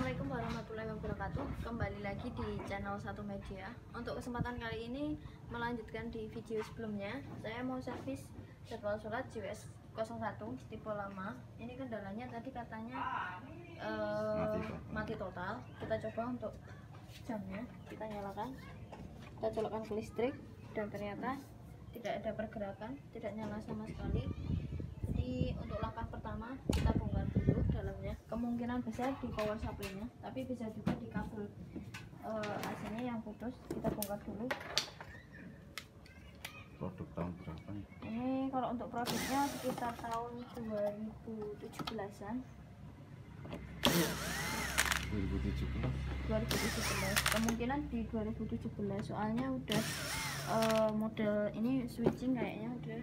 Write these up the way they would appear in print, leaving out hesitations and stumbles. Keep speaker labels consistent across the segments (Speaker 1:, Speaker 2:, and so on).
Speaker 1: Assalamualaikum warahmatullahi wabarakatuh. Kembali lagi di channel Satu Media. Untuk kesempatan kali ini melanjutkan di video sebelumnya, saya mau servis jadwal sholat JWS 01 tipe lama. Ini kendalanya tadi katanya mati total. Kita coba untuk jamnya, kita nyalakan, kita colokkan ke listrik, dan ternyata tidak ada pergerakan, tidak nyala sama sekali. Jadi untuk langkah pertama kita bongkar dulu dalamnya. Kemungkinan besar di power supply-nya, tapi bisa juga di kabel AC-nya yang putus. Kita bongkar dulu.
Speaker 2: Produk tahun berapa?
Speaker 1: Ini kalau untuk produknya sekitar tahun 2017-an. 2017. Kemungkinan di 2017, soalnya udah model ini switching kayaknya udah.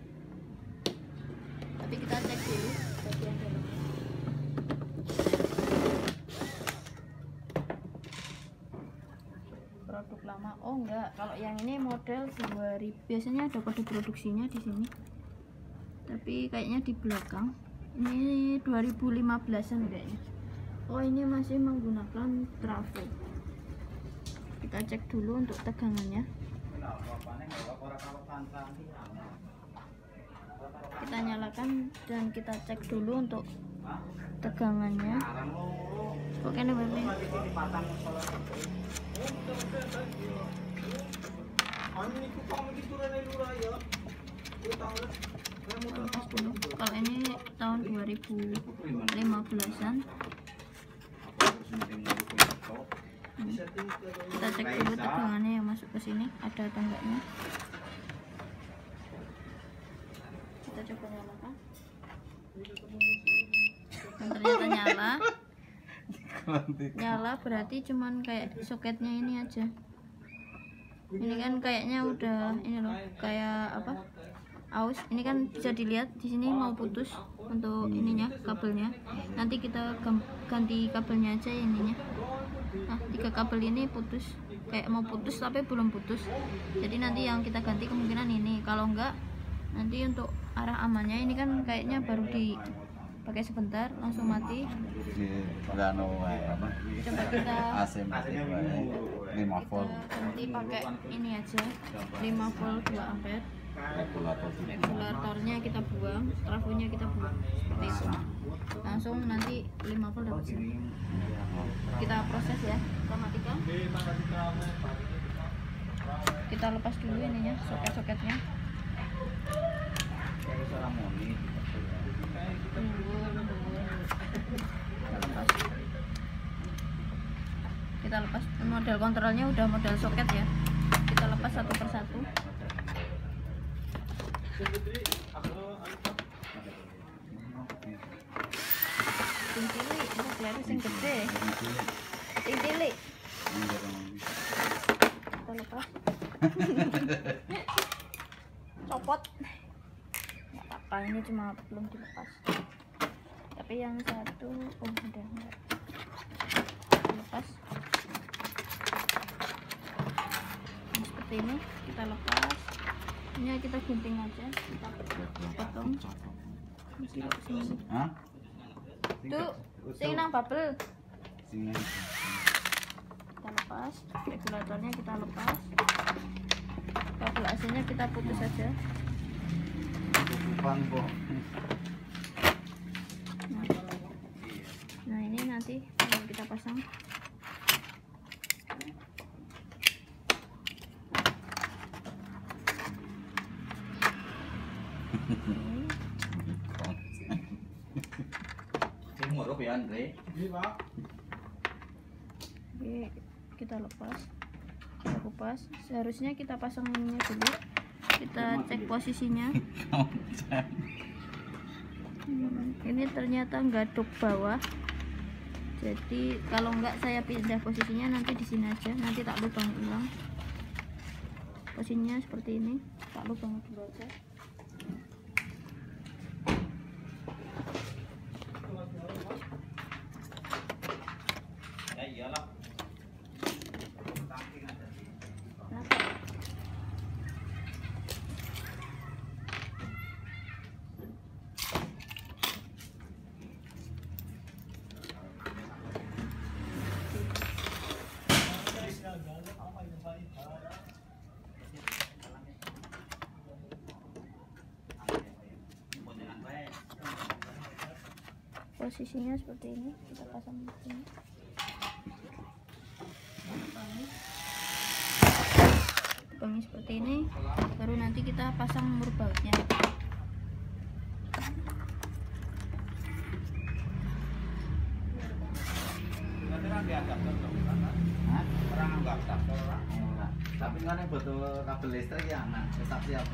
Speaker 1: Tapi kita cek dulu bagian dalamnya. Produk lama. Oh enggak, kalau yang ini model 2000. Biasanya ada kode produksinya di sini. Tapi kayaknya di belakang. Ini 2015-an kayaknya. Oh, ini masih menggunakan trafo. Kita cek dulu untuk tegangannya. Kita nyalakan dan kita cek dulu untuk tegangannya. Oke nih baby. Kalau ini tahun 2015-an. Kita cek dulu tegangannya yang masuk ke sini ada atau enggaknya. Kita coba nyalakan. Dan ternyata nyala berarti cuman kayak soketnya ini aja. Ini kan kayaknya udah ini loh, kayak apa, aus. Ini kan bisa dilihat di sini mau putus untuk ininya, kabelnya. Nanti kita ganti kabelnya aja ininya. Nah, 3 kabel ini putus, kayak mau putus tapi belum putus. Jadi nanti yang kita ganti kemungkinan ini. Kalau enggak, nanti untuk arah amannya ini kan kayaknya baru dipakai sebentar langsung mati. Coba kita
Speaker 2: AC mati 5 volt.
Speaker 1: ganti pakai ini aja, 5 volt 2 ampere. Regulatornya kita buang, trafonya kita buang, seperti itu. Langsung nanti 5 volt dapat sini. Kita proses ya, kita matikan. Kita lepas dulu ininya, soket-soketnya. Kita lepas. Model kontrolnya udah model soket ya. Kita lepas satu persatu. Sing cilik, ini sing gede. Sing cilik. Kita lepas. Copot. Nggak apa-apa, ini cuma belum dilepas. Tapi yang satu, oh udah enggak. Lepas. Nah, seperti ini kita lepas. Ini kita gunting aja, kita potong. Sini. Tuh, sing nang bubble. Kita lepas, regulatornya kita lepas. Kabel AC-nya kita putus saja. Nah, ini nanti kita pasang. Oke, kita lepas, kita kupas. Seharusnya kita pasang ininya dulu. Kita cek posisinya. Ini ternyata nggak dok bawah. Jadi kalau nggak saya pindah posisinya nanti di sini aja. Nanti tak lubang ulang. Posisinya seperti ini. Tak lubang dulu aja. posisinya seperti ini, kita pasang di sini. Tekangi seperti ini, baru nanti kita pasang mur bautnya.
Speaker 2: Tapi kan yang butuh kabel listrik ya, nah tetap siap.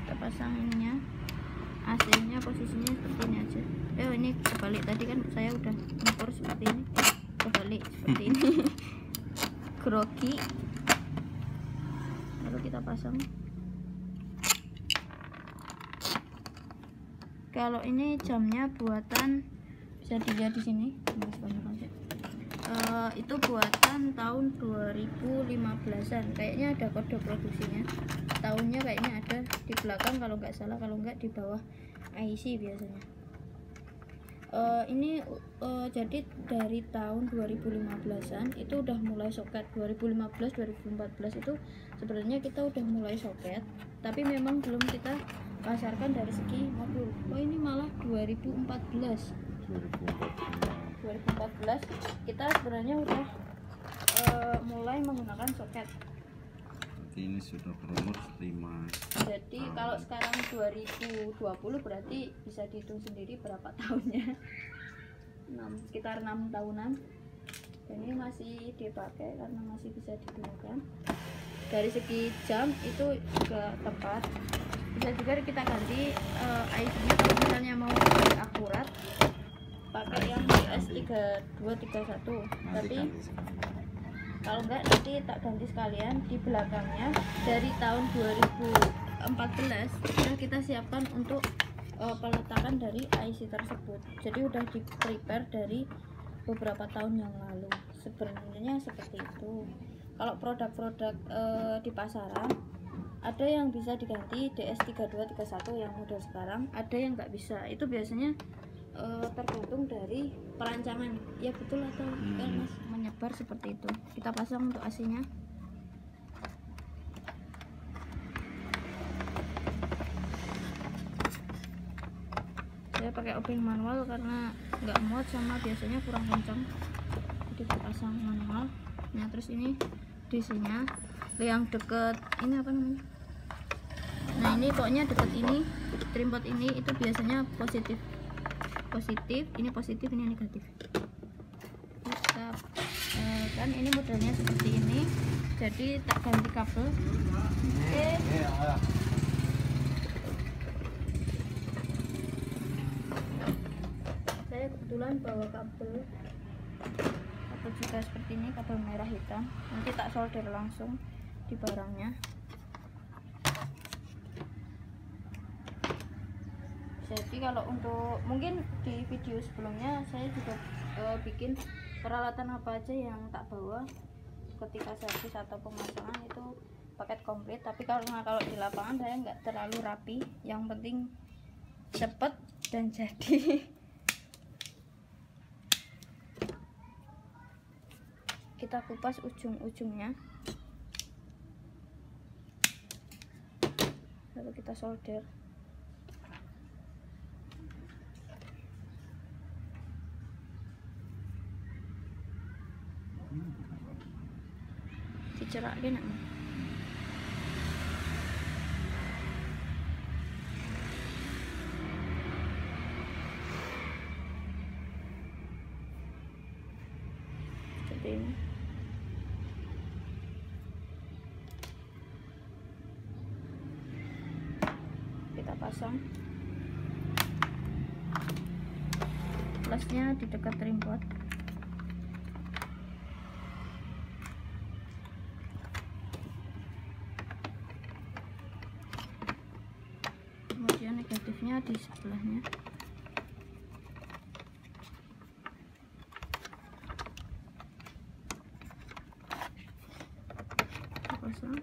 Speaker 1: Kita pasang ininya, AC-nya posisinya seperti ini aja. Ini kebalik, tadi kan saya udah ngukur seperti ini, kebalik seperti ini. Grogi, lalu kita pasang. Kalau ini jamnya buatan, bisa dilihat di sini, itu buatan tahun 2015-an. Kayaknya ada kode produksinya, tahunnya kayaknya ada di belakang kalau nggak salah, kalau nggak di bawah IC biasanya. Ini jadi dari tahun 2015-an itu udah mulai soket. 2015-2014 itu sebenarnya kita udah mulai soket, tapi memang belum kita pasarkan dari segi modul. Ini malah 2014 kita sebenarnya udah mulai menggunakan soket.
Speaker 2: Ini sudah berumur 5.
Speaker 1: Jadi kalau sekarang 2020 berarti bisa dihitung sendiri berapa tahunnya. Sekitar 6 tahunan. Dan ini masih dipakai karena masih bisa digunakan. Dari segi jam itu juga tepat. Bisa juga kita ganti IC-nya kalau misalnya mau lebih akurat, pakai yang DS3231. Tapi kalau enggak nanti tak ganti sekalian di belakangnya. Dari tahun 2014 sudah kita siapkan untuk peletakan dari IC tersebut. Jadi udah di prepare dari beberapa tahun yang lalu. Sebenarnya seperti itu. Kalau produk-produk di pasaran ada yang bisa diganti DS3231 yang model sekarang, ada yang nggak bisa. Itu biasanya tergantung dari perancangan. Ya betul atau bukan mas, menyebar seperti itu. Kita pasang untuk AC-nya. Saya pakai obeng manual karena nggak muat sama biasanya kurang kencang, jadi kita pasang manual. Nah terus ini DC-nya yang deket ini apa namanya, nah ini pokoknya deket ini trimpot ini itu biasanya positif, ini positif, ini negatif. Kita kan ini modelnya seperti ini, jadi tak ganti kabel. Saya kebetulan bawa kabel juga seperti ini, kabel merah hitam. Nanti tak solder langsung di barangnya. Jadi kalau untuk mungkin di video sebelumnya saya juga bikin peralatan apa aja yang tak bawa ketika servis atau pemasangan, itu paket komplit. Tapi kalau di lapangan saya nggak terlalu rapi, yang penting cepet dan jadi. Kita kupas ujung-ujungnya, lalu kita solder. Dicerak enak. Seperti ini. Kita pasang plusnya di dekat trimpot. Kemudian negatifnya di sebelahnya. Kita pasang.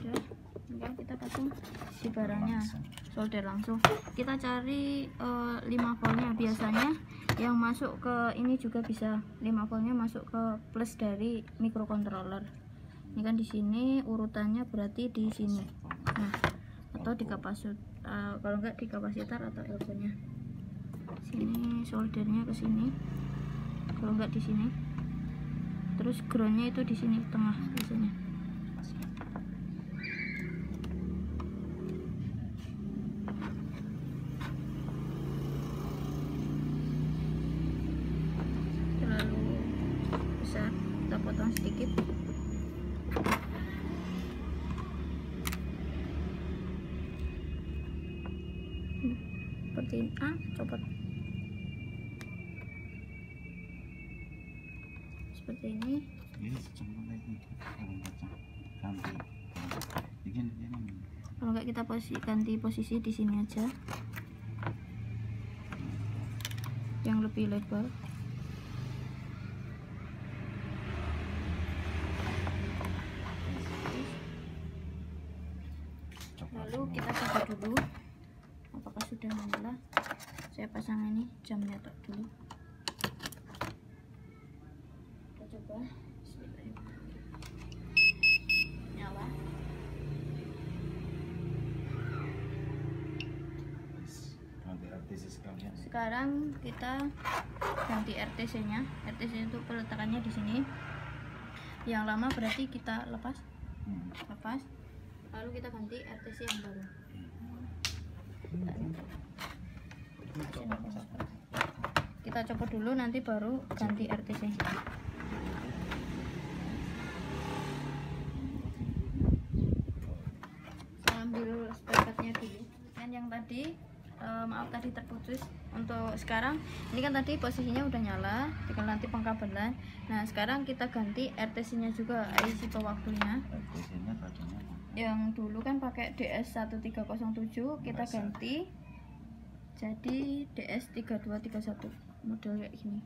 Speaker 1: Ya, enggak, kita pasang. solder langsung. Kita cari 5 voltnya. Biasanya yang masuk ke ini juga bisa 5 voltnya masuk ke plus dari microcontroller. Ini kan di sini urutannya berarti di sini. Nah, atau di kapasitor, kalau enggak di kapasitor atau LC-nya. Sini soldernya ke sini. Kalau enggak di sini. Terus groundnya itu di sini tengah biasanya. Terlalu besar, kita potong sedikit. Seperti ini. Copot. Seperti ini. Kalau enggak kita ganti posisi di sini aja, yang lebih lebar. Lalu kita coba dulu apakah sudah menyala. Saya pasang ini jamnya dulu. Kita coba. Nyala. Sekarang kita ganti RTC nya. RTC itu peletakannya di sini. Yang lama berarti kita lepas. Lalu kita ganti RTC yang baru. Kita copot dulu, nanti baru ganti RTC. Saya ambil spekatnya dulu. Dan yang tadi maaf tadi terputus. Untuk sekarang ini kan tadi posisinya udah nyala, tinggal nanti pengkabelan. Nah sekarang kita ganti RTC nya juga, IC pewaktunya. Yang dulu kan pakai DS1307, kita ganti jadi DS3231 model kayak gini.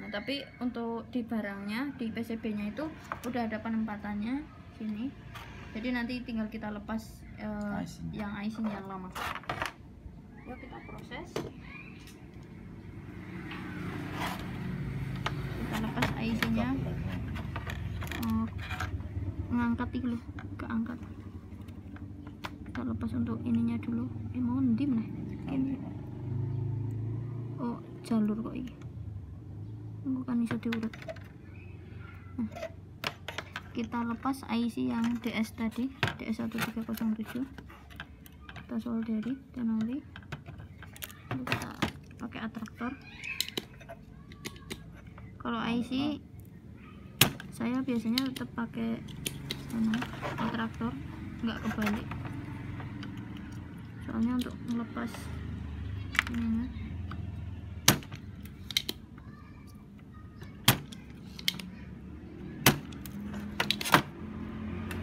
Speaker 1: Nah tapi untuk di barangnya, di PCB nya itu udah ada penempatannya sini, jadi nanti tinggal kita lepas yang IC yang lama. Yuk kita proses. Kita lepas IC nya. Ngangkat itu loh, keangkat. Kita lepas untuk ininya dulu. Mau ndim nih ini. Oh jalur kok ini bukan iso diurut. Nah, kita lepas IC yang DS tadi, DS1307. Kita solderi tenoli. Kita pakai atraktor. Kalau IC saya biasanya tetap pakai atraktor, nggak kebalik, soalnya untuk melepas ininya.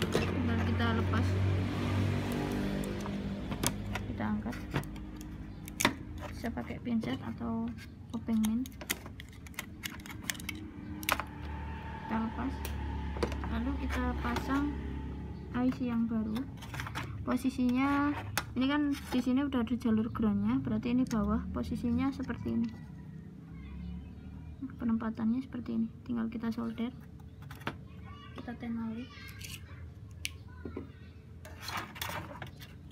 Speaker 1: Tinggal kita lepas, kita angkat, bisa pakai pinset atau kopeng min. Kita lepas, lalu kita pasang IC yang baru. Posisinya ini kan di sini udah ada jalur groundnya, berarti ini bawah, posisinya seperti ini, penempatannya seperti ini. Tinggal kita solder, kita tenoli.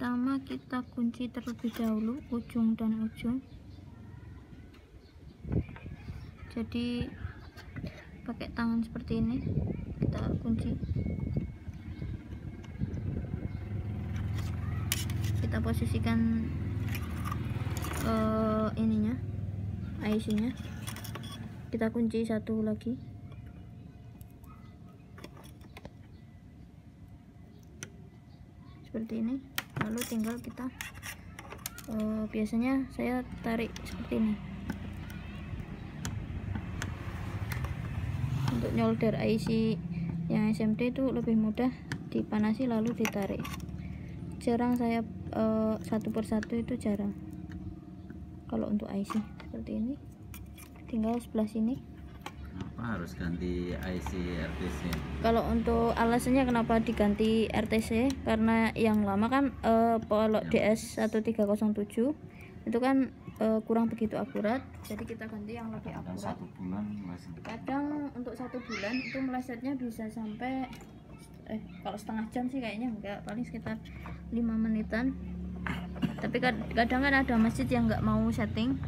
Speaker 1: Pertama kita kunci terlebih dahulu ujung dan ujung, jadi pakai tangan seperti ini kita kunci. Kita posisikan ininya, IC nya, kita kunci satu lagi. Seperti ini. Lalu tinggal kita biasanya saya tarik seperti ini. Untuk nyolder IC yang SMD itu lebih mudah, dipanasi lalu ditarik. Jarang saya satu persatu, itu jarang. Kalau untuk IC seperti ini, tinggal sebelah sini
Speaker 2: kenapa harus ganti IC RTC?
Speaker 1: Kalau untuk alasannya kenapa diganti RTC, karena yang lama kan kalau DS1307 itu kan kurang begitu akurat, jadi kita ganti yang lebih
Speaker 2: Kadang
Speaker 1: akurat.
Speaker 2: 1 bulan meleset.
Speaker 1: Kadang untuk 1 bulan itu melesetnya bisa sampai kalau setengah jam sih kayaknya enggak, paling sekitar 5 menitan. Tapi kadang kan ada masjid yang nggak mau setting.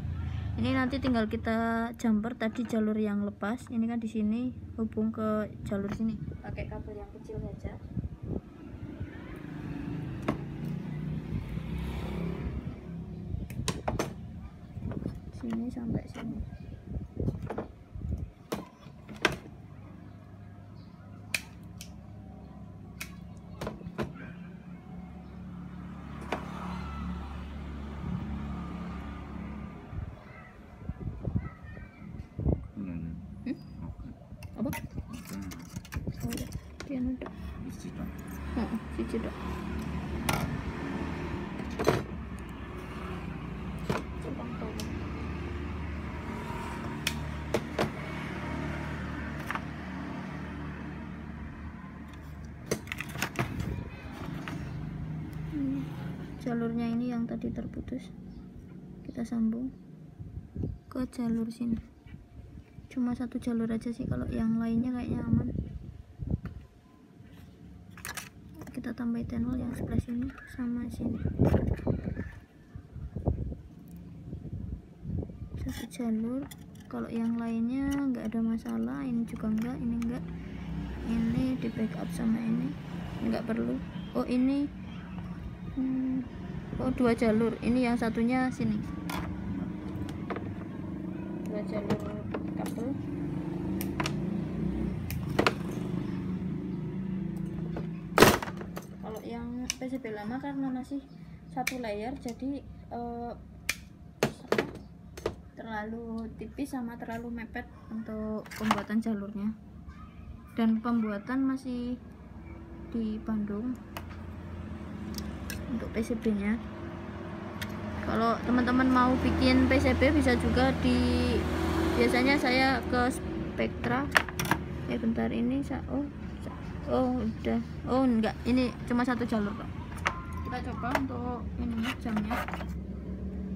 Speaker 1: Ini nanti tinggal kita jumper tadi jalur yang lepas. Ini kan di sini hubung ke jalur sini pakai kabel yang kecil saja. Sini sampai sini. Apa? Oh ya, dia ada. Siji dok. Jalurnya ini yang tadi terputus, kita sambung ke jalur sini. Cuma 1 jalur aja sih, kalau yang lainnya kayaknya aman. Kita tambahin tenol yang sebelah sini sama sini. 1 jalur. Kalau yang lainnya nggak ada masalah, ini juga enggak, ini enggak. Ini di backup sama ini nggak perlu. Oh ini 2 jalur. Ini yang satunya sini. 2 jalur kabel. Kalau yang PCB lama karena masih 1 layer, jadi terlalu tipis sama terlalu mepet untuk pembuatan jalurnya. Dan pembuatan masih di Bandung untuk PCB nya. Kalau teman-teman mau bikin PCB bisa juga biasanya saya ke Spektra. Bentar ini udah. Oh enggak, ini cuma 1 jalur kok. Kita coba untuk ininya, jamnya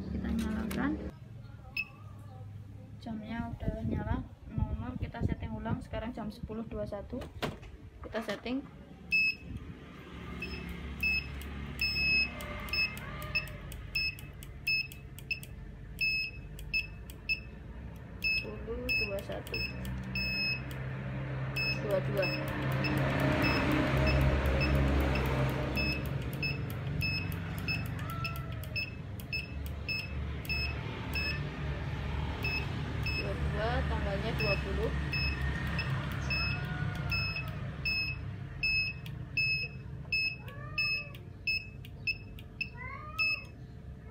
Speaker 1: kita nyalakan. Jamnya udah nyala 00, kita setting ulang. Sekarang jam 10.21 kita setting. Satu 22. Tanggalnya 20.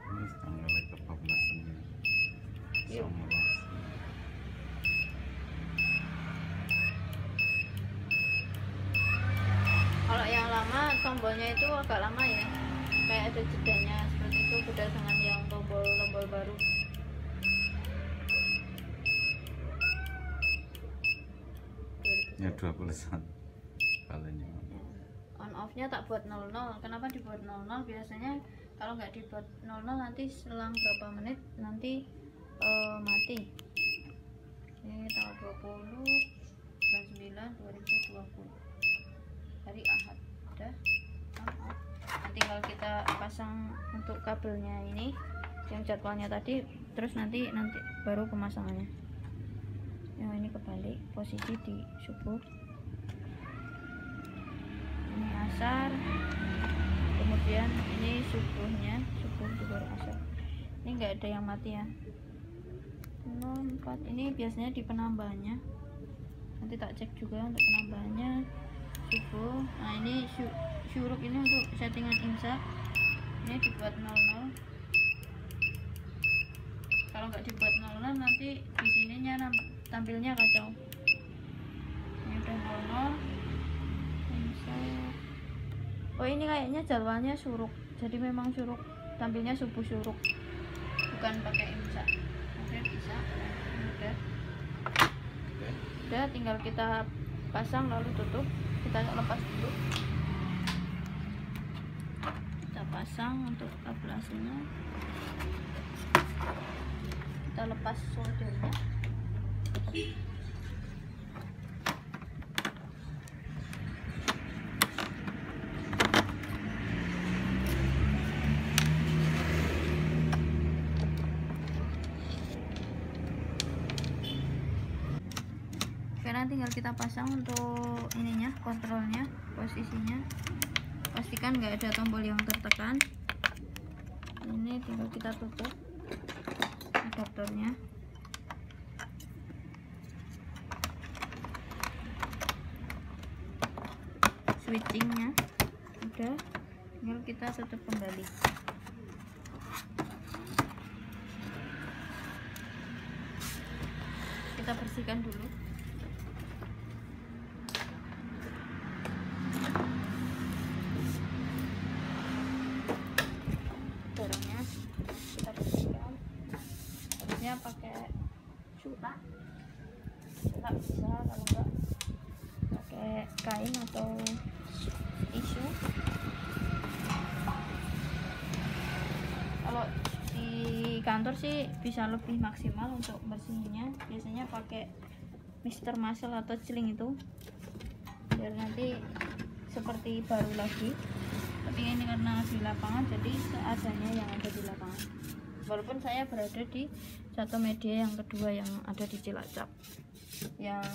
Speaker 2: Ini tanggalnya ke-14 ini.
Speaker 1: Yuk. Kalau yang lama tombolnya itu agak lama ya, kayak ada jedanya seperti itu, beda dengan yang tombol baru.
Speaker 2: Ya 21 kalinya.
Speaker 1: On off-nya tak buat 00. Kenapa dibuat 00? Biasanya kalau nggak dibuat 00 nanti selang berapa menit nanti mati. Ini tanggal 20 bulan 9 2020 hari Ahad. Udah on off. Nah, tinggal kita pasang untuk kabelnya ini yang jadwalnya tadi, terus nanti baru pemasangannya. Yang ini kebalik, posisi di subuh. Ini asar, kemudian ini subuhnya, subuh baru asar. Ini enggak ada yang mati ya. 04 ini biasanya di penambahannya. Nanti tak cek juga untuk penambahannya. Subuh. Nah ini syuruk ini untuk settingan imsak. Ini dibuat 00. Kalau nggak dibuat 00 nanti di sininya tampilnya kacau. Ini udah 00. Oh ini kayaknya jadwalnya syuruk, jadi memang syuruk, tampilnya subuh syuruk, bukan pakai imsak. Oke bisa, udah.
Speaker 2: Oke.
Speaker 1: Udah, tinggal kita pasang lalu tutup. Kita lepas dulu. Kita pasang untuk kabel AC-nya. Kita lepas soldernya. Sekarang tinggal kita pasang untuk ininya, kontrolnya, posisinya. Pastikan nggak ada tombol yang tertekan. Ini tinggal kita tutup adaptornya. Switchingnya udah, tinggal kita tutup kembali. Kita bersihkan dulu. Barangnya kita bersihkan. Harusnya pakai cuka bisa, kalau enggak pakai kain atau tisu. Kalau di kantor sih bisa lebih maksimal untuk bersihnya, biasanya pakai Mr. Muscle atau celing itu biar nanti seperti baru lagi. Tapi ini karena di lapangan jadi seadanya yang ada di lapangan, walaupun saya berada di satu media yang kedua yang ada di Cilacap, yang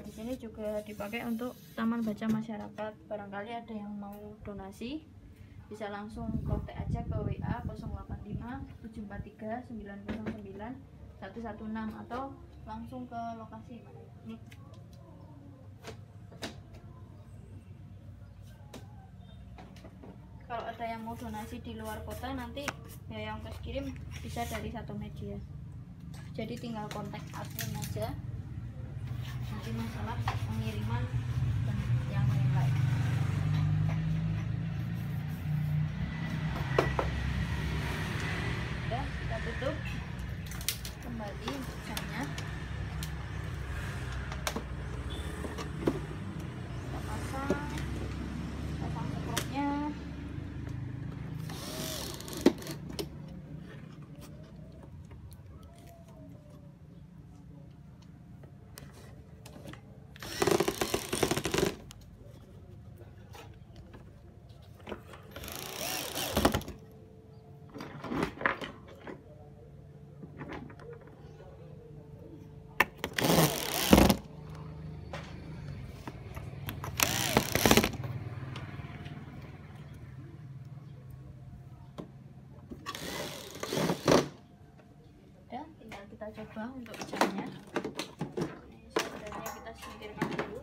Speaker 1: di sini juga dipakai untuk Taman Baca Masyarakat. Barangkali ada yang mau donasi bisa langsung kontak aja ke WA 085 743 909 116 atau langsung ke lokasi mana ini. Kalau ada yang mau donasi di luar kota, nanti biaya ongkos kirim bisa dari satu media. Jadi tinggal kontak admin aja. Nanti masalah pengiriman dan yang lain-lain. Udah, kita tutup kembali jamnya. Kita pasang sekrupnya. Kita coba untuk jamnya. Ini sebenarnya kita singkirkan dulu.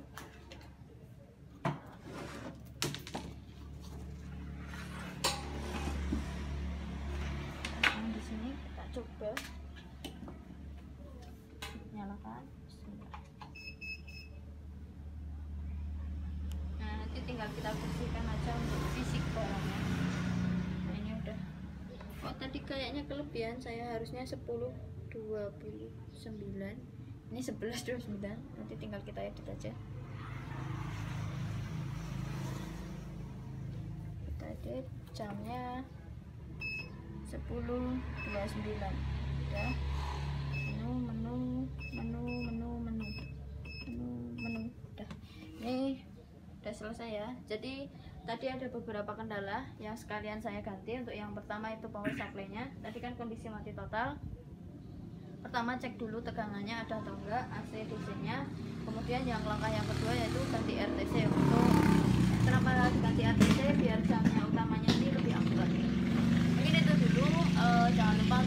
Speaker 1: Nah, di sini kita coba nyalakan. Nah, nanti tinggal kita bersihkan aja untuk fisik barangnya. Nah, ini udah. Kok tadi kayaknya kelebihan, saya harusnya 10:29, ini 11:29. Nanti tinggal kita edit aja. Kita edit jamnya 10:29. Udah. Menu. Udah. Ini udah selesai ya. Jadi tadi ada beberapa kendala yang sekalian saya ganti. Untuk yang pertama itu power supply-nya. Tadi kan kondisi mati total. Pertama cek dulu tegangannya ada atau enggak, AC DC-nya. Kemudian yang langkah yang kedua yaitu ganti RTC. Untuk kenapa ganti RTC? Biar jamnya utamanya ini lebih akurat. Mungkin itu dulu. Jangan lupa